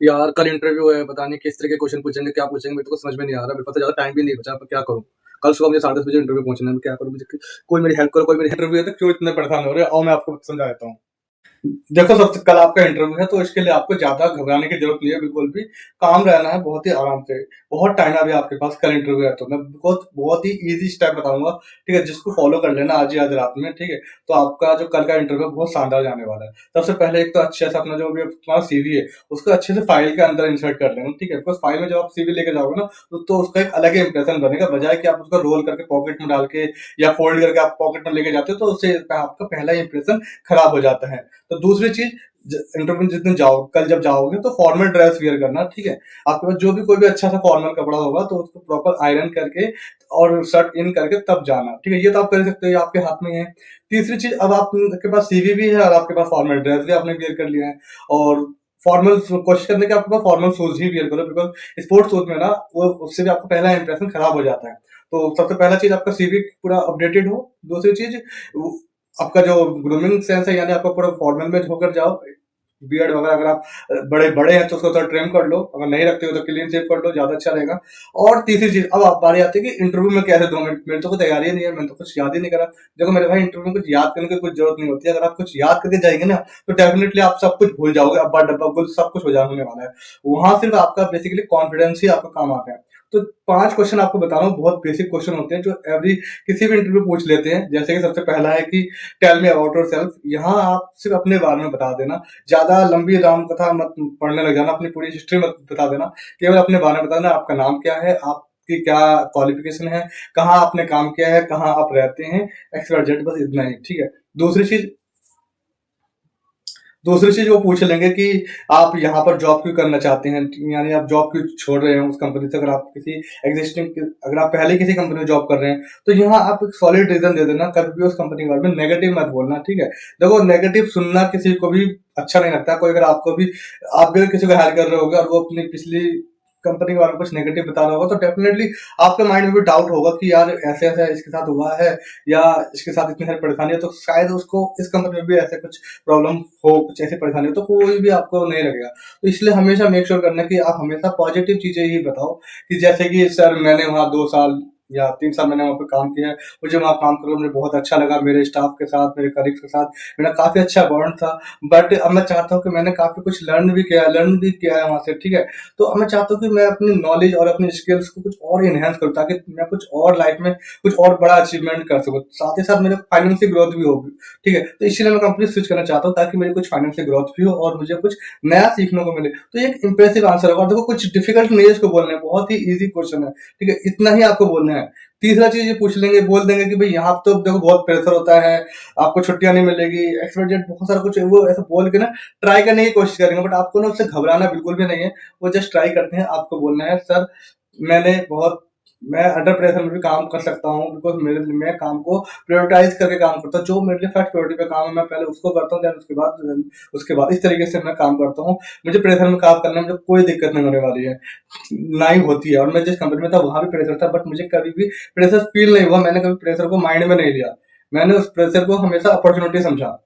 यार कल इंटरव्यू है, पता नहीं किस तरह के क्वेश्चन पूछेंगे, क्या पूछेंगे, मेरे को समझ में नहीं आ रहा। मेरे पास तो ज़्यादा टाइम भी नहीं बचा, पर क्या करूँ। कल सुबह मुझे 10:30 बजे इंटरव्यू पहुंचना है, मैं क्या करूँ। मुझे कोई मेरी हेल्प करो, कोई मेरी इंटरव्यू है तो क्यों इतने परेशान हो रहे हैं, और मैं आपको समझा देता हूँ। देखो, सबसे कल आपका इंटरव्यू है, तो इसके लिए आपको ज़्यादा घबराने की ज़रूरत नहीं है, बिल्कुल भी। काम रहना है बहुत ही आराम से। बहुत टाइम है अभी आपके पास, कल इंटरव्यू है, तो मैं बहुत बहुत ही ईज़ी स्टेप बताऊँगा, ठीक है? जिसको फ़ॉलो कर लेना आज ही आज रात में, ठीक है? तो आपका जो कल का इंटरव्यू है, बहुत शानदार जाने वाला है। सबसे पहले एक तो अच्छे से अपना जो भी तुम्हारा सीवी है, उसको अच्छे से फ़ाइल के अंदर इंसर्ट कर लेना, ठीक है? बिकॉज़ फ़ाइल में जब आप सीवी लेके जाओगे ना, तो उसका एक अलग ही इंप्रेशन बनेगा, बजाए कि आप उसको रोल करके पॉकेट में डाल के या फ़ोल्ड करके आप पॉकेट में लेके जाते हो, तो उससे आपका पहला ही इंप्रेशन खराब हो जाता है। तो दूसरी चीज़, इंटरव्यू जिस दिन जाओ, कल जब जाओगे तो फॉर्मल ड्रेस वियर करना, ठीक है? आपके पास जो भी कोई भी अच्छा सा फॉर्मल कपड़ा होगा, तो उसको प्रॉपर आयरन करके और शर्ट इन करके तब जाना, ठीक है? ये तो आप कर सकते हो, ये आपके हाथ में ही है। तीसरी चीज, अब आपके पास सीवी भी है और आपके पास फॉर्मल ड्रेस भी आपने वियर कर लिया है, और फॉर्मल कोशिश करने के आपके पास फॉर्मल शूज ही वियर करो, बिकॉज स्पोर्ट्स शूज में ना, वो उससे भी आपका पहला इंप्रेशन खराब हो जाता है। तो सबसे पहला चीज, आपका सीवी पूरा अपडेटेड हो। दूसरी चीज, आपका जो ग्रूमिंग सेंस है, यानी आपका पूरा फॉर्मल में होकर जाओ। बियर्ड वगैरह अगर आप बड़े बड़े हैं तो उसको थोड़ा ट्रिम कर लो, अगर नहीं रखते हो तो क्लीन शेव कर लो, ज्यादा अच्छा रहेगा। और तीसरी चीज, अब आप बारी आती है कि इंटरव्यू में कैसे 2 मिनट, मेरे तो कोई तैयारी ही नहीं है, मैंने तो कुछ याद ही नहीं करा। देखो मेरे भाई, इंटरव्यू में कुछ याद करने की कुछ जरूरत नहीं होती है। अगर आप कुछ याद करके जाएंगे ना, तो डेफिनेटली आप सब कुछ भूल जाओगे, अब्बा डब्बा गुल सब कुछ हो जाने वाला है। वहां सिर्फ आपका बेसिकली कॉन्फिडेंस ही आपका काम आता है। तो 5 क्वेश्चन आपको बता रहा हूँ, बहुत बेसिक क्वेश्चन होते हैं, जो एवरी किसी भी इंटरव्यू पूछ लेते हैं। जैसे कि सबसे पहला है कि tell me about yourself. यहाँ आप सिर्फ अपने बारे में बता देना, ज्यादा लंबी राम कथा मत पढ़ने लग जाना, अपनी पूरी हिस्ट्री मत बता देना। केवल अपने बारे में बताना, आपका नाम क्या है, आपकी क्या क्वालिफिकेशन है, कहाँ आपने काम किया है, कहाँ आप रहते हैं, XYZ, बस इतना ही, ठीक है? दूसरी चीज दूसरी चीज वो पूछ लेंगे कि आप यहाँ पर जॉब क्यों करना चाहते हैं, यानी आप जॉब क्यों छोड़ रहे हैं उस कंपनी से। अगर आप किसी एग्जिस्टिंग अगर आप पहले किसी कंपनी में जॉब कर रहे हैं, तो यहाँ आप एक सॉलिड रीजन दे देना, कभी भी उस कंपनी के बारे में नेगेटिव मत बोलना, ठीक है? देखो, नेगेटिव सुनना किसी को भी अच्छा नहीं लगता। कोई अगर आपको भी आप भी किसी को हायर कर रहे होगे और वो अपनी पिछली कंपनी के बारे में कुछ नेगेटिव बता रहा होगा, तो डेफिनेटली आपके माइंड में भी डाउट होगा कि यार ऐसे ऐसा इसके साथ हुआ है, या इसके साथ इतनी सारी परेशानी है, तो शायद उसको इस कंपनी में भी ऐसे कुछ प्रॉब्लम हो, कुछ ऐसी परेशानी हो, तो कोई भी आपको नहीं लगेगा। तो इसलिए हमेशा मेक श्योर करना कि आप हमेशा पॉजिटिव चीजें ही बताओ, कि जैसे कि सर मैंने वहाँ 2 साल या 3 साल मैंने वहाँ पे काम किया है, मुझे वहाँ काम करके मुझे बहुत अच्छा लगा, मेरे स्टाफ के साथ, मेरे कलीग्स के साथ मेरा काफी अच्छा बॉन्ड था। बट अब मैं चाहता हूँ कि मैंने काफी कुछ लर्न भी किया है वहाँ से, ठीक है? तो अब मैं चाहता हूँ कि मैं अपनी नॉलेज और अपनी स्किल्स को कुछ और इनहेंस करूँ, ताकि मैं कुछ और लाइफ में कुछ और बड़ा अचीवमेंट कर सकूँ, साथ ही साथ मेरे फाइनेंशियल ग्रोथ भी होगी, ठीक है? तो इसीलिए मैं कंपनी स्विच करना चाहता हूँ, ताकि मेरी कुछ फाइनेंशियल ग्रोथ भी हो और मुझे कुछ नया सीखने को मिले। तो ये एक इंप्रेसिव आंसर होगा, और देखो कुछ डिफिकल्ट नहीं है इसको बोलने में, बहुत ही ईजी क्वेश्चन है, ठीक है? इतना ही आपको बोलना है। तीसरा चीज ये पूछ लेंगे, बोल देंगे कि भाई यहाँ तो देखो बहुत प्रेशर होता है, आपको छुट्टियां नहीं मिलेगी, XYZ बहुत सारा कुछ, वो ऐसा बोल के ना ट्राई करने की कोशिश करेंगे, बट आपको ना उससे घबराना बिल्कुल भी नहीं है। वो जस्ट ट्राई करते हैं। आपको बोलना है, सर मैंने बहुत मैं अंडर प्रेशर में भी काम कर सकता हूँ, बिकॉज मैं काम को प्रायोरिटाइज करके काम करता हूँ। जो मेरे लिए फर्स्ट प्रायोरिटी पे काम है, मैं पहले उसको करता हूँ, देन उसके बाद इस तरीके से मैं काम करता हूँ। मुझे प्रेशर में काम करने में मुझे कोई दिक्कत नहीं होने वाली है, ना ही होती है। और मैं जिस कंपनी में था वहां भी प्रेशर था, बट मुझे कभी भी प्रेशर फील नहीं हुआ, मैंने कभी प्रेशर को माइंड में नहीं लिया। मैंने उस प्रेशर को हमेशा अपॉर्चुनिटी समझा,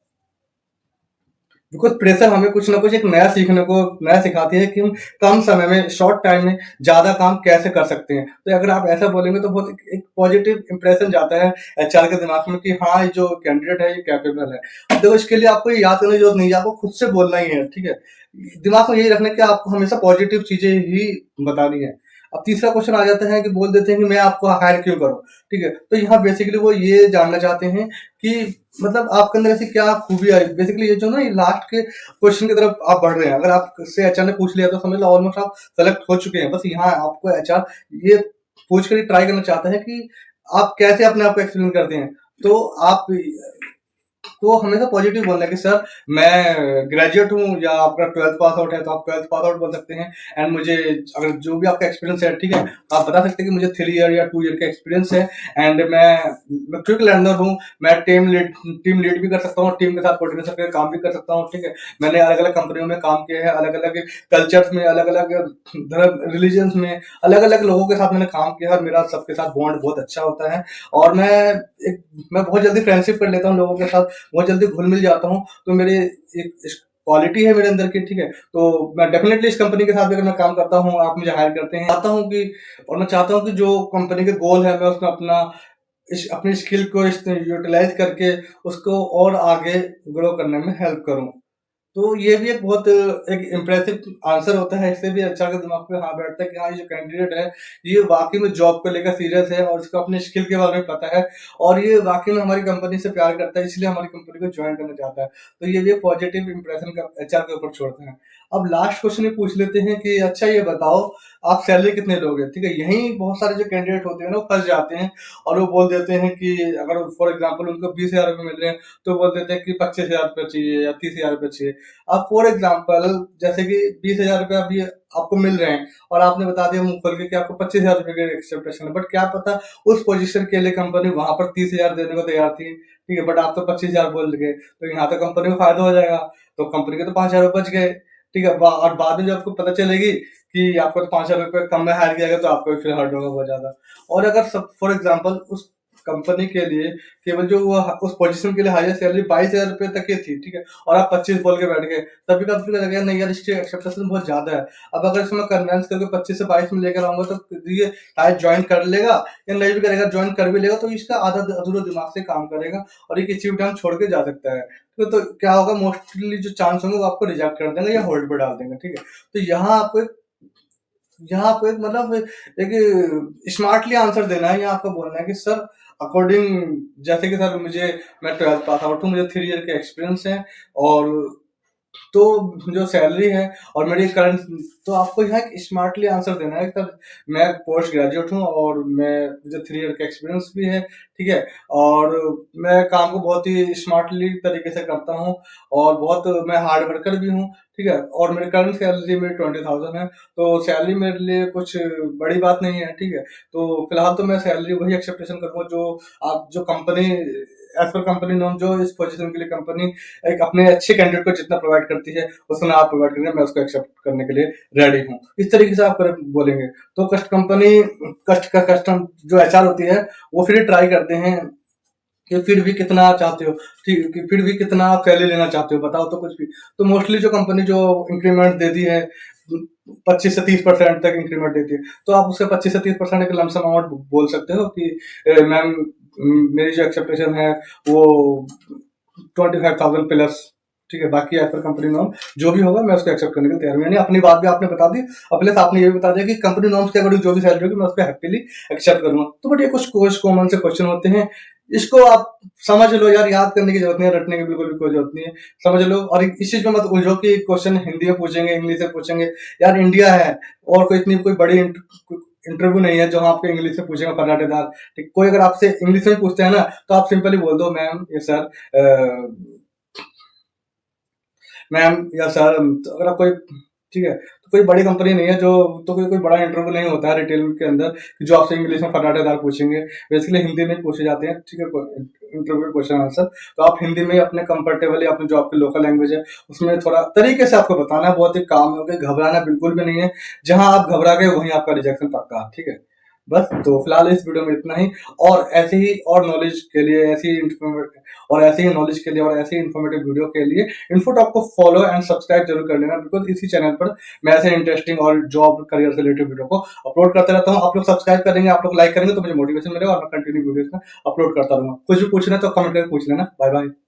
बिकॉज प्रेशर हमें कुछ ना कुछ एक नया सीखने को नया सिखाती है, कि हम कम समय में, शॉर्ट टाइम में ज्यादा काम कैसे कर सकते हैं। तो अगर आप ऐसा बोलेंगे तो बहुत एक पॉजिटिव इंप्रेशन जाता है HR के दिमाग में, कि हाँ ये जो कैंडिडेट है ये कैपेबल है। अब देखो, इसके लिए आपको ये याद करने की जरूरत नहीं है, आपको खुद से बोलना ही है, ठीक है? दिमाग में यही रखना है कि आपको हमेशा पॉजिटिव चीजें ही बतानी है। अब तीसरा क्वेश्चन आ जाता है कि बोल देते हैं कि मैं आपको हायर क्यों करूं, ठीक है? तो यहाँ बेसिकली वो ये जानना चाहते हैं कि मतलब आपके अंदर ऐसी क्या खूबी आई। बेसिकली ये जो ना, ये लास्ट के क्वेश्चन की तरफ आप बढ़ रहे हैं। अगर आपसे HR ने पूछ लिया तो समझ लो ऑलमोस्ट आप सेलेक्ट हो चुके हैं। बस यहाँ आपको HR ये पूछ कर ट्राई करना चाहता है कि आप कैसे अपने आप को एक्सप्लेन करते हैं। तो आप तो हमेशा पॉजिटिव बोलना है कि सर मैं ग्रेजुएट हूँ, या आपका 12th पास आउट है तो आप 12th पास आउट बोल सकते हैं। एंड मुझे, अगर जो भी आपका एक्सपीरियंस है, ठीक है, आप बता सकते हैं कि मुझे 3 ईयर या 2 ईयर का एक्सपीरियंस है। एंड मैं क्विक लर्नर हूँ, मैं टीम लीड भी कर सकता हूँ, टीम के साथ कोऑर्डिनेशन करके काम भी कर सकता हूँ, ठीक है? मैंने अलग अलग कंपनियों में काम किया है, अलग अलग कल्चर्स में, अलग अलग धर्म रिलीजन्स में, अलग अलग लोगों के साथ मैंने काम किया है, और मेरा सबके साथ बॉन्ड बहुत अच्छा होता है। और मैं बहुत जल्दी फ्रेंडशिप कर लेता हूँ लोगों के साथ, बहुत जल्दी घुल मिल जाता हूँ। तो मेरे एक क्वालिटी है मेरे अंदर की, ठीक है, तो मैं डेफिनेटली इस कंपनी के साथ भी अगर मैं काम करता हूँ, आप मुझे हायर करते हैं, चाहता हूँ कि और मैं चाहता हूँ कि जो कंपनी के गोल है मैं उसमें अपनी स्किल को यूटिलाइज करके उसको और आगे ग्रो करने में हेल्प करूँ। तो ये भी एक बहुत एक इम्प्रेसिव आंसर होता है, इससे भी अच्छा के दिमाग पे हाँ बैठता है कि हाँ, ये जो कैंडिडेट है, ये वाक़ई में जॉब को लेकर सीरियस है और इसको अपनी स्किल के बारे में पता है और ये वाक़ई में हमारी कंपनी से प्यार करता है, इसलिए हमारी कंपनी को जॉइन करना चाहता है। तो ये भी एक पॉजिटिव इंप्रेशन का एचआर के ऊपर छोड़ते हैं। अब लास्ट क्वेश्चन ये पूछ लेते हैं कि अच्छा ये बताओ, आप सैलरी कितने लोगे? ठीक है, यहीं बहुत सारे जो कैंडिडेट होते हैं ना, वो फँस जाते हैं और वो बोल देते हैं कि अगर फॉर एग्ज़ाम्पल उनको 20,000 रुपए मिल रहे हैं, तो बोल देते हैं कि 25,000 रुपए चाहिए या 30,000 रुपए चाहिए। अब फॉर एग्जाम्पल जैसे कि 20,000 रुपये अभी आपको मिल रहे हैं और आपने बता दिया मुंह खोल के कि आपको 25,000 रुपये की एक्सपेक्टेशन है, बट क्या पता उस पोजीशन के लिए कंपनी वहां पर 30,000 देने को तैयार थी, ठीक है, बट आप तो 25,000 बोल गए, तो यहाँ तो कंपनी को फायदा हो जाएगा, तो कंपनी के तो 5,000 रुपये बच गए, ठीक है। और बाद में जब आपको पता चलेगी कि आपको तो 5,000 रुपये कम में हायर किया गया, तो आपको भी फिर हर्ट होगा बहुत ज्यादा। और अगर सब फॉर एग्जाम्पल उस कंपनी के लिए केवल जो वो उस पोजीशन के लिए हाईएस्ट सैलरी 22,000 रुपये तक की थी, ठीक है, और आप 25 बोल के बैठ गए, तभी कंपनी को लगेगा नहीं यार, इसकी एक्सपेक्टेशन बहुत ज्यादा है। अब अगर इसमें कन्वेंस करके 25 से 22 में लेकर आऊंगा, तो ये शायद ज्वाइन कर लेगा या नहीं भी करेगा, ज्वाइन कर भी लेगा तो इसका आधा अधूरा दिमाग से काम करेगा और एक अचीव टाइम छोड़ के जा सकता है। तो क्या होगा, मोस्टली जो चांस होंगे वो आपको रिजेक्ट कर देंगे या होल्ड पे डाल देंगे, ठीक है। तो यहाँ आपको एक मतलब एक स्मार्टली आंसर देना है, या आपको बोलना है कि सर अकॉर्डिंग, जैसे कि सर मैं 12th पास आउट हूँ, मुझे 3 ईयर का एक्सपीरियंस है और तो जो सैलरी है और मेरी करंट, तो आपको यहाँ एक स्मार्टली आंसर देना है सर मैं पोस्ट ग्रेजुएट हूँ और मुझे 3 ईयर का एक्सपीरियंस भी है, ठीक है, और मैं काम को बहुत ही स्मार्टली तरीके से करता हूँ और बहुत मैं हार्ड वर्कर भी हूँ, ठीक है, और मेरी करंट सैलरी मेरी 20,000 है, तो सैलरी मेरे लिए कुछ बड़ी बात नहीं है, ठीक है। तो फिलहाल तो मैं सैलरी वही एक्सेप्टेशन करूँगा जो company as per company norm, जो इस पोजीशन के लिए कंपनी एक अपने अच्छे कैंडिडेट को जितना प्रोवाइड करती है उतना आप प्रोवाइड करेंगे, मैं उसको एक्सेप्ट करने के लिए रेडी हूँ, इस तरीके से आप बोलेंगे। तो कस्टम जो एचआर होती है वो फिर ट्राई करते हैं कि फिर भी कितना चाहते हो, ठीक, कि फिर भी कितना आप सैलरी लेना चाहते हो, बताओ तो कुछ भी। तो मोस्टली जो कंपनी जो इंक्रीमेंट देती है 25 से 30% तक इंक्रीमेंट देती है, तो आप उससे 25 से 30% एक लमसम अमाउंट बोल सकते हो कि मैम मेरी जो एक्सपेक्टेशन है वो 25,000 प्लस, ठीक है, बाकी एज पर कंपनी नॉर्म जो भी होगा मैं उसको एक्सेप्ट करने के लिए तैयार हूँ। यानी अपनी बात भी आपने बता दी और प्लस आपने ये भी बता दिया कि कंपनी नॉर्म्स के अकॉर्डिंग जो भी सैलरी होगी मैं उसको हैप्पीली एक्सेप्ट करूंगा। तो बट ये कुछ कॉमन से क्वेश्चन होते हैं, इसको आप समझ लो यार, याद करने की जरूरत नहीं है, रटने की बिल्कुल भी कोई जरूरत नहीं है, समझ लो। और इस चीज में मत उलझो कि क्वेश्चन हिंदी में पूछेंगे, इंग्लिश में पूछेंगे, यार इंडिया है और कोई इतनी कोई बड़ी इंटरव्यू नहीं है जो आपको इंग्लिश में पूछेगा फटाटेदार, ठीक। कोई अगर आपसे इंग्लिश में पूछते हैं ना, तो आप सिंपली बोल दो मैम ये सर, मैम या सर, तो अगर आप कोई, ठीक है, तो कोई बड़ी कंपनी नहीं है जो, तो कोई बड़ा इंटरव्यू नहीं होता है रिटेल के अंदर जो आपसे इंग्लिश में फटाटेदार पूछेंगे, बेसिकली हिंदी में पूछे जाते हैं, ठीक है, इंटरव्यू क्वेश्चन आंसर। तो आप हिंदी में अपने कंफर्टेबली अपने जो आपकी लोकल लैंग्वेज है उसमें थोड़ा तरीके से आपको बताना है, बहुत ही काम है, घबराना बिल्कुल भी नहीं है, जहां आप घबरा गए वहीं आपका रिजेक्शन पक्का, ठीक है। बस तो फिलहाल इस वीडियो में इतना ही, और ऐसे ही और नॉलेज के लिए ऐसे ही नॉलेज के लिए और ऐसे ही इन्फॉर्मेटिव वीडियो के लिए इन्फोटॉक को फॉलो एंड सब्सक्राइब जरूर कर लेना, बिकॉज इसी चैनल पर मैं ऐसे इंटरेस्टिंग और जॉब करियर से रिलेटेड वीडियो को अपलोड करते रहता हूँ। आप लोग सब्सक्राइब करेंगे, आप लोग लाइक करेंगे तो मुझे मोटिवेशन मिलेगा और मैं कंटिन्यू वीडियोस में अपलोड करता रहूंगा। कुछ भी पूछना है तो कमेंट करके पूछ लेना। Bye bye.